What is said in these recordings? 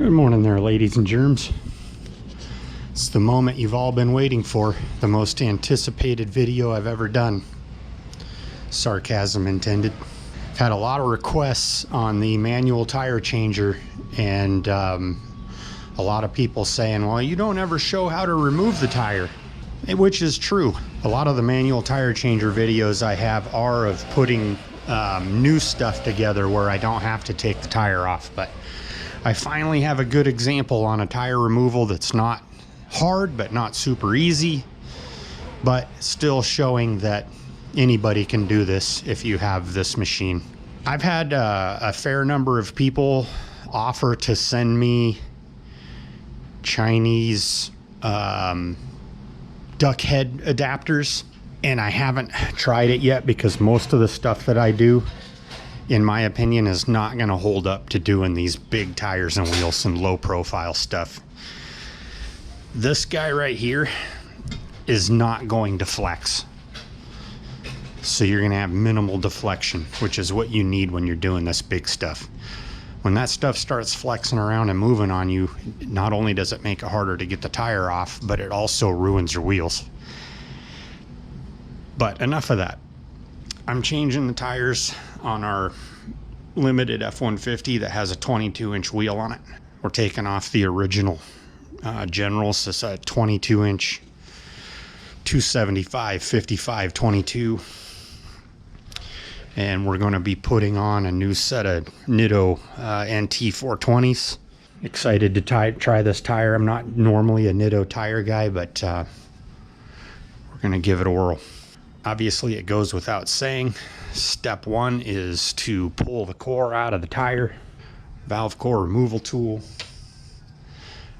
Good morning there, ladies and germs. It's the moment you've all been waiting for, the most anticipated video I've ever done. Sarcasm intended. I've had a lot of requests on the manual tire changer, and a lot of people saying, well, you don't ever show how to remove the tire, which is true. A lot of the manual tire changer videos I have are of putting new stuff together where I don't have to take the tire off, but I finally have a good example on a tire removal that's not hard but not super easy, but still showing that anybody can do this if you have this machine. I've had a fair number of people offer to send me Chinese duck head adapters, and I haven't tried it yet because most of the stuff that I do, in my opinion, is not going to hold up to doing these big tires and wheels and low profile stuff. This guy right here is not going to flex. So you're going to have minimal deflection, which is what you need when you're doing this big stuff. When that stuff starts flexing around and moving on you, not only does it make it harder to get the tire off, but it also ruins your wheels. But enough of that. I'm changing the tires on our limited F150 that has a 22-inch wheel on it. We're taking off the original Generals. It's a 22-inch 275 55 22, and we're going to be putting on a new set of Nitto NT 420s. Excited to try this tire. I'm not normally a Nitto tire guy, but we're going to give it a whirl. Obviously, it goes without saying, step one is to pull the core out of the tire. Valve core removal tool.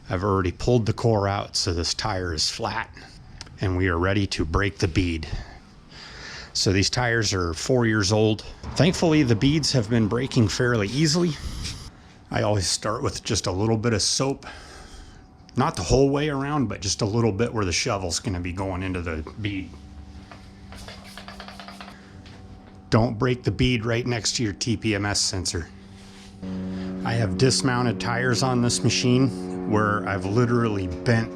I've already pulled the core out, so this tire is flat, and we are ready to break the bead. So these tires are 4 years old. Thankfully, the beads have been breaking fairly easily. I always start with just a little bit of soap, not the whole way around, but just a little bit where the shovel's going to be going into the bead. Don't break the bead right next to your TPMS sensor. I have dismounted tires on this machine where I've literally bent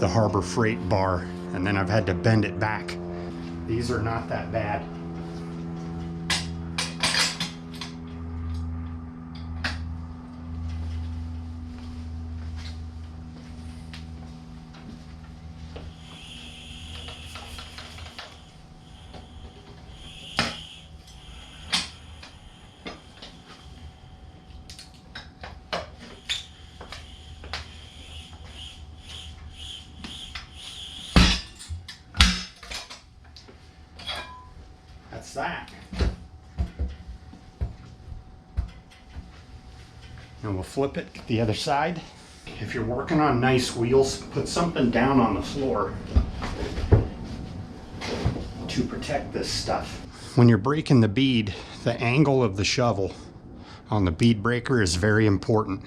the Harbor Freight bar, and then I've had to bend it back. These are not that bad. That's that. And we'll flip it the other side. If you're working on nice wheels, put something down on the floor to protect this stuff. When you're breaking the bead, the angle of the shovel on the bead breaker is very important.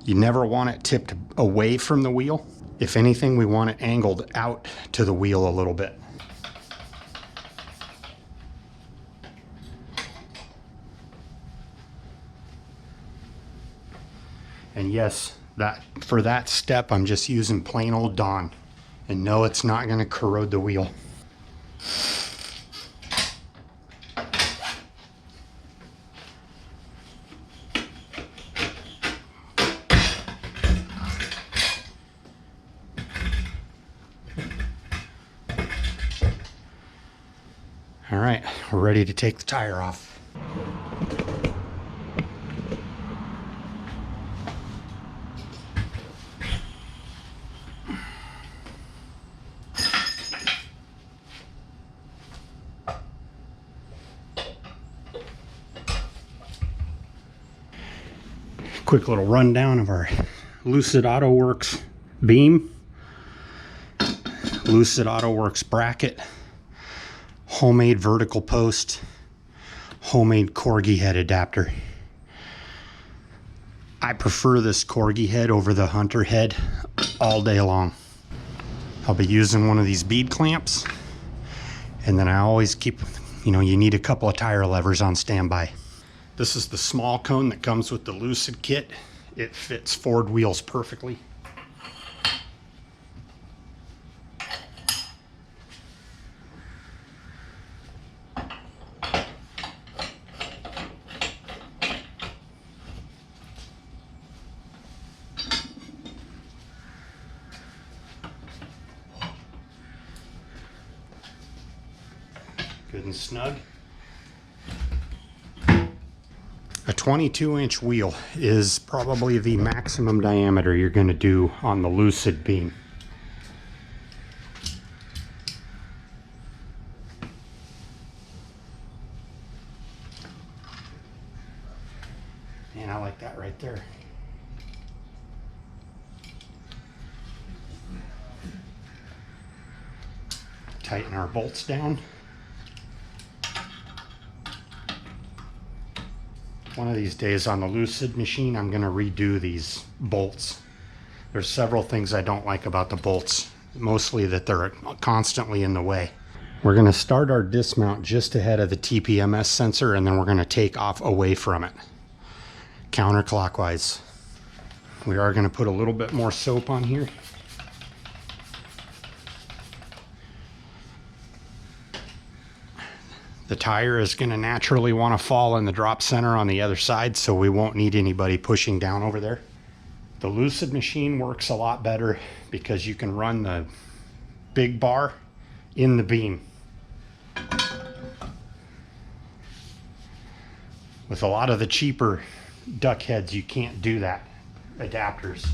You never want it tipped away from the wheel. If anything, we want it angled out to the wheel a little bit. And yes, for that step, I'm just using plain old Dawn. And no, it's not going to corrode the wheel. All right, we're ready to take the tire off. Quick little rundown of our Lucid Autowerks beam, Lucid Autowerks bracket, homemade vertical post, homemade CORGHI head adapter. I prefer this CORGHI head over the Hunter head all day long. I'll be using one of these bead clamps, and then I always keep, you need a couple of tire levers on standby. This is the small cone that comes with the Lucid kit, it fits Ford wheels perfectly. Good and snug. A 22-inch wheel is probably the maximum diameter you're going to do on the Lucid beam. And I like that right there. Tighten our bolts down. One of these days on the Lucid machine, I'm going to redo these bolts. There's several things I don't like about the bolts, mostly that they're constantly in the way. We're going to start our dismount just ahead of the TPMS sensor, and then we're going to take off away from it, counterclockwise. We are going to put a little bit more soap on here. The tire is going to naturally want to fall in the drop center on the other side, so we won't need anybody pushing down over there. The Lucid machine works a lot better because you can run the big bar in the beam. With a lot of the cheaper duck heads, you can't do that. Adapters.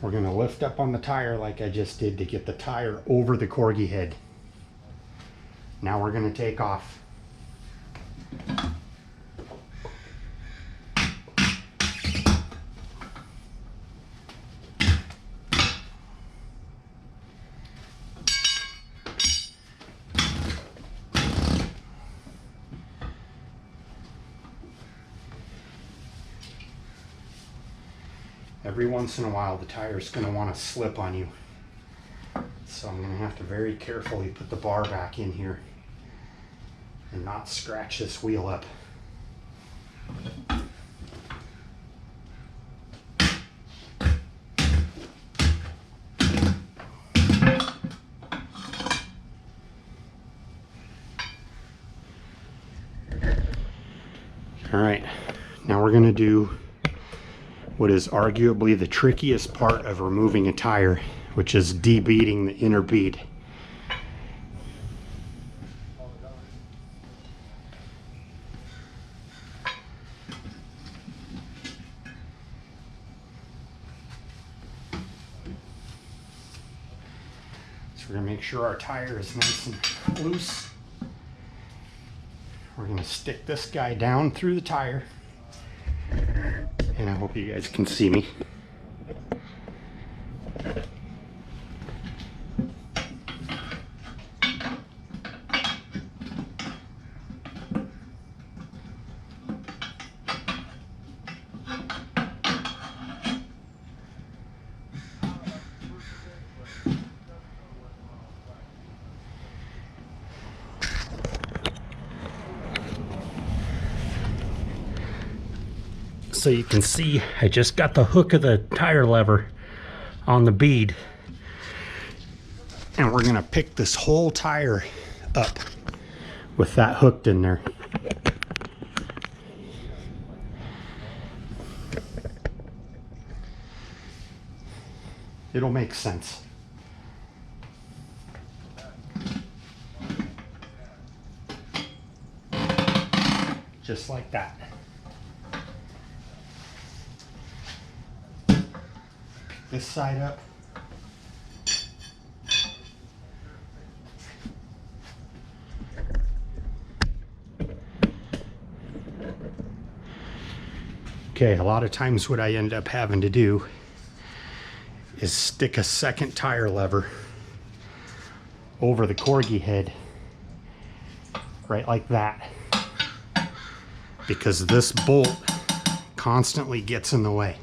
We're going to lift up on the tire like I just did to get the tire over the CORGHI head. Now we're going to take off. Every once in a while, the tire is going to want to slip on you. So I'm going to have to very carefully put the bar back in here and not scratch this wheel up. All right, now we're going to do what is arguably the trickiest part of removing a tire, which is debeading the inner bead. So we're going to make sure our tire is nice and loose. We're going to stick this guy down through the tire. And I hope you guys can see me. So you can see I just got the hook of the tire lever on the bead, and we're gonna pick this whole tire up with that hooked in there. It'll make sense. Just like that. This side up. Okay, a lot of times what I end up having to do is stick a second tire lever over the CORGHI head, right like that, because this bolt constantly gets in the way.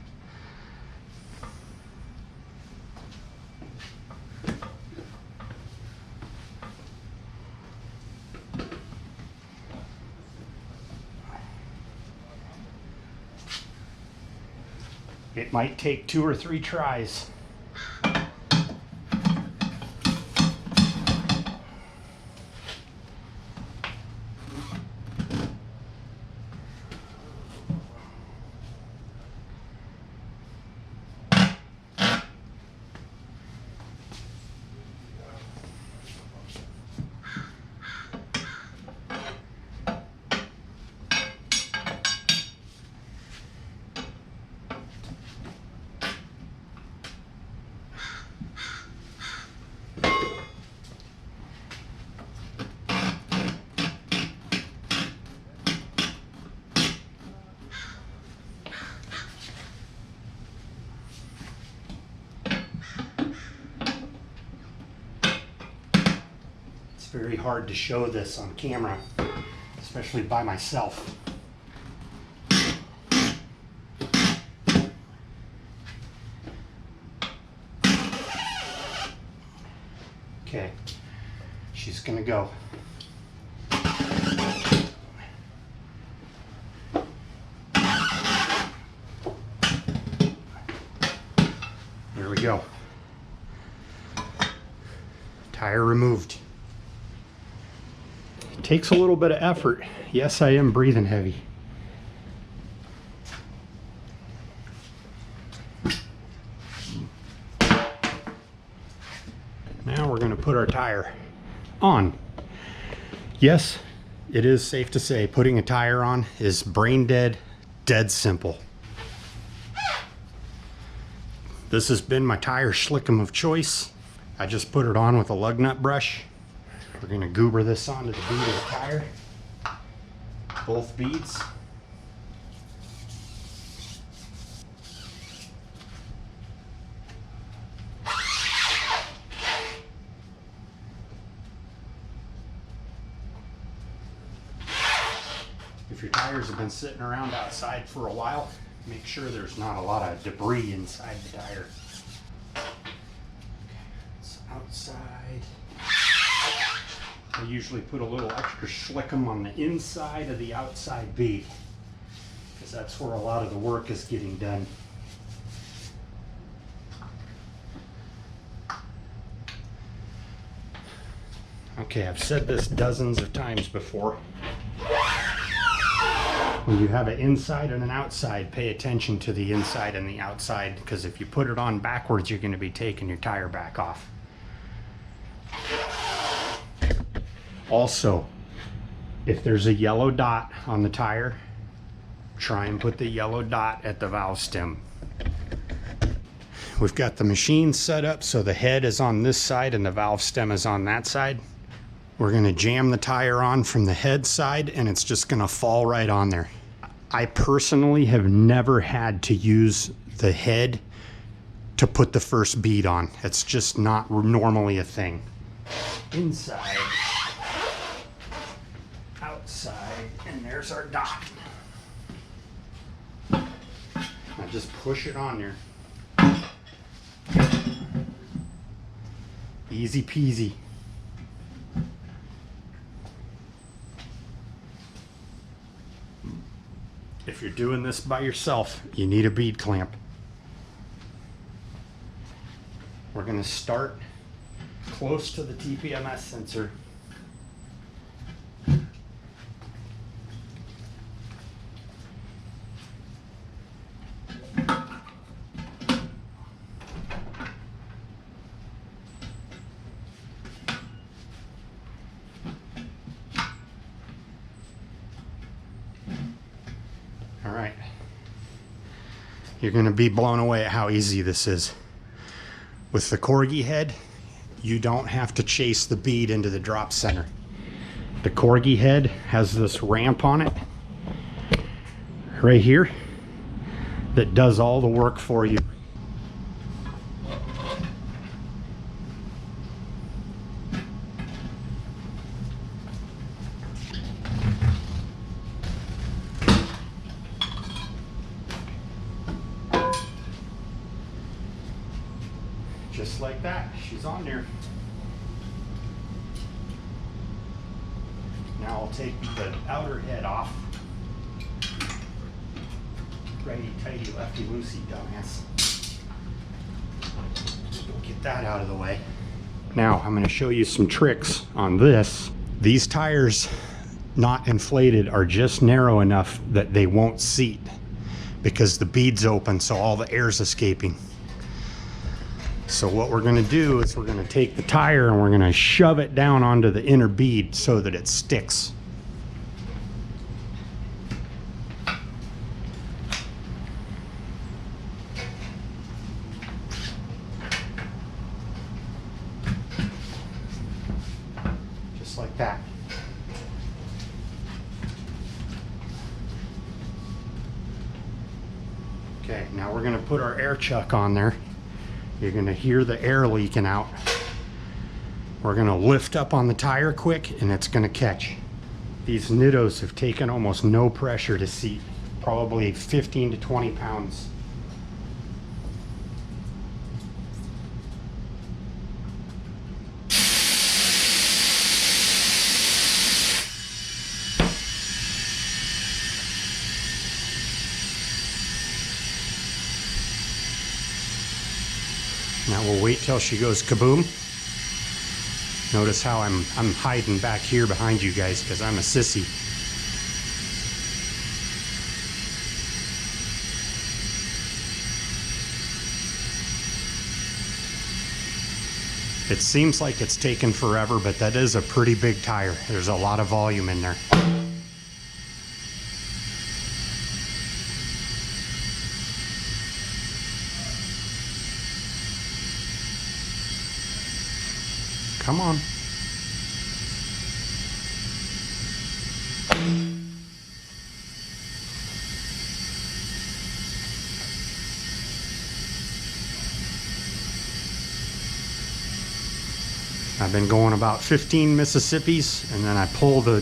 It might take 2 or 3 tries. Very hard to show this on camera, especially by myself. Okay, she's gonna go. There we go. Tire removed. Takes a little bit of effort. Yes, I am breathing heavy. Now we're going to put our tire on. Yes, it is safe to say putting a tire on is brain dead, dead simple. This has been my tire schlickum of choice. I just put it on with a lug nut brush. We're going to goober this onto the bead of the tire, both beads. If your tires have been sitting around outside for a while, make sure there's not a lot of debris inside the tire. Okay, it's outside. I usually put a little extra schlickum on the inside of the outside bead because that's where a lot of the work is getting done. Okay, I've said this dozens of times before. When you have an inside and an outside, pay attention to the inside and the outside, because if you put it on backwards, you're going to be taking your tire back off. Also, if there's a yellow dot on the tire, try and put the yellow dot at the valve stem. We've got the machine set up so the head is on this side and the valve stem is on that side. We're going to jam the tire on from the head side and it's just going to fall right on there. I personally have never had to use the head to put the first bead on. It's just not normally a thing. Inside, outside, and there's our dot. Now just push it on there. Easy peasy. If you're doing this by yourself, you need a bead clamp. We're going to start close to the TPMS sensor. All right. You're going to be blown away at how easy this is. With the CORGHI head, you don't have to chase the bead into the drop center. The CORGHI head has this ramp on it right here that does all the work for you. Just like that, she's on there. Now I'll take the outer head off. Righty-tighty, lefty-loosey, dumbass. We'll get that out of the way. Now, I'm going to show you some tricks on this. These tires, not inflated, are just narrow enough that they won't seat because the bead's open, so all the air's escaping. So what we're going to do is we're going to take the tire and we're going to shove it down onto the inner bead so that it sticks. Just like that. Okay, now we're going to put our air chuck on there. You're going to hear the air leaking out. We're going to lift up on the tire quick and it's going to catch. These Nittos have taken almost no pressure to seat, probably 15 to 20 pounds. Now we'll wait till she goes kaboom. Notice how I'm hiding back here behind you guys because I'm a sissy. It seems like it's taken forever, but that is a pretty big tire. There's a lot of volume in there. Come on. I've been going about 15 Mississippis, and then I pull the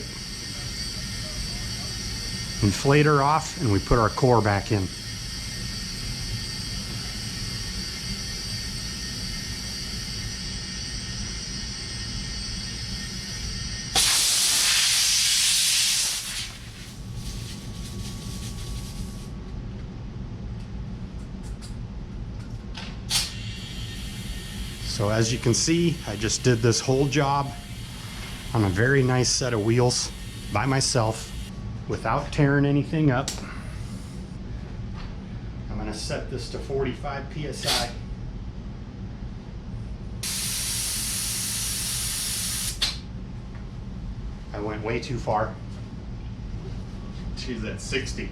inflator off and we put our core back in. So as you can see, I just did this whole job on a very nice set of wheels by myself without tearing anything up. I'm going to set this to 45 PSI. I went way too far. She's at 60.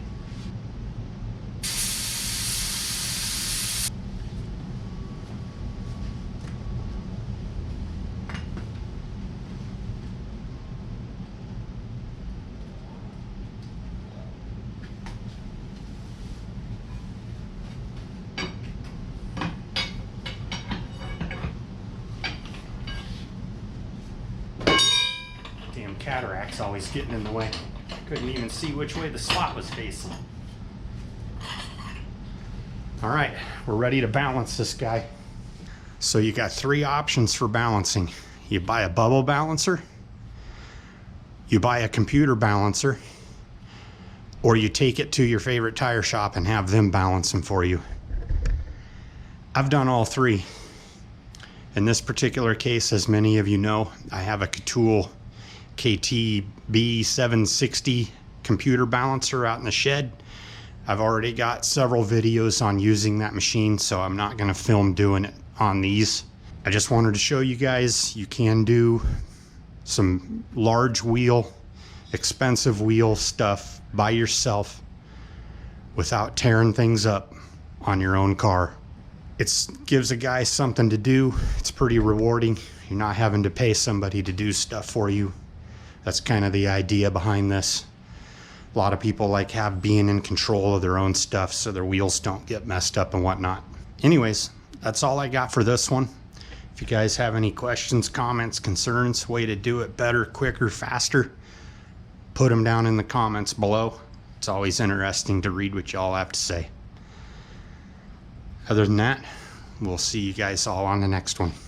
Damn cataract's always getting in the way. Couldn't even see which way the slot was facing. All right, we're ready to balance this guy. So you got three options for balancing. You buy a bubble balancer, you buy a computer balancer, or you take it to your favorite tire shop and have them balance them for you. I've done all three. In this particular case, as many of you know, I have a Catool KT B760 computer balancer out in the shed. I've already got several videos on using that machine, so I'm not going to film doing it on these. I just wanted to show you guys you can do some large wheel, expensive wheel stuff by yourself without tearing things up on your own car. It gives a guy something to do. It's pretty rewarding. You're not having to pay somebody to do stuff for you. That's kind of the idea behind this. A lot of people like being in control of their own stuff so their wheels don't get messed up and whatnot. Anyways, that's all I got for this one. If you guys have any questions, comments, concerns, way to do it better, quicker, faster, put them down in the comments below. It's always interesting to read what y'all have to say. Other than that, we'll see you guys all on the next one.